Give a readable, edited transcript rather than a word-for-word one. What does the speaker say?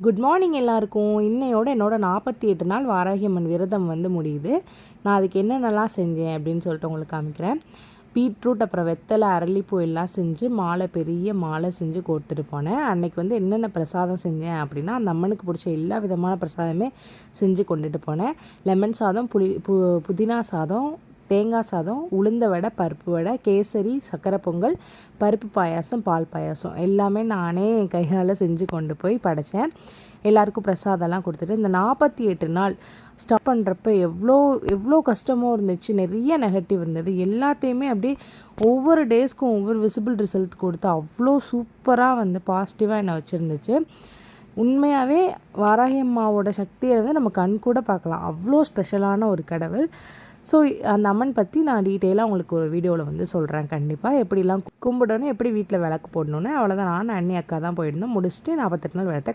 Good morning எல்லாருக்கும். இன்னையோட என்னோட 48 நாள் வாராகி அம்மன் விரதம் வந்து முடியுது. நான் அதுக்கு என்னென்னலாம் செஞ்சேன் அப்படின்னு சொல்லிட்டு உங்களுக்கு காமிக்கிறேன். பீட்ரூட் அப்புறம் வெத்தலை அரளிப்பூ எல்லாம் செஞ்சு பெரிய மாலை செஞ்சு கோர்த்துட்டு போனேன். அன்னைக்கு வந்து என்னென்ன பிரசாதம் செஞ்சேன் அப்படின்னா, அந்த அம்மனுக்கு பிடிச்ச எல்லா விதமான பிரசாதமே செஞ்சு கொண்டுட்டு போனேன். லெமன் சாதம், புதினா சாதம், தேங்காய் சாதம், உளுந்த வடை, பருப்பு வடை, கேசரி, சக்கரை பொங்கல், பருப்பு பாயாசம், பால் பாயாசம் எல்லாமே நானே கையால் செஞ்சு கொண்டு போய் படைத்தேன். எல்லாருக்கும் பிரசாதம்லாம் கொடுத்துட்டு இந்த 48 நாள் ஸ்டாப் பண்ணுறப்ப எவ்வளோ கஷ்டமும் இருந்துச்சு. நிறைய நெகட்டிவ் இருந்தது. எல்லாத்தையுமே அப்படியே ஒவ்வொரு டேஸ்க்கும் ஒவ்வொரு விசிபிள் ரிசல்ட் கொடுத்து அவ்வளோ சூப்பராக வந்து பாசிட்டிவாக என்னை வச்சுருந்துச்சு. உண்மையாகவே வாராகி அம்மாவோட சக்தியை வந்து நம்ம கண் கூட பார்க்கலாம். அவ்வளோ ஸ்பெஷலான ஒரு கடவுள். ஸோ அந்த அம்மன் பற்றி நான் டீட்டெயிலாக உங்களுக்கு ஒரு வீடியோவில் வந்து சொல்கிறேன். கண்டிப்பாக எப்படிலாம் கும்பிடணும், எப்படி வீட்டில் விளக்கு போடணுன்னு. அவ்வளோதான். நான் அண்ணி அக்கா தான் போயிருந்தோம். முடிச்சுட்டு 48 நாள் விரதத்தை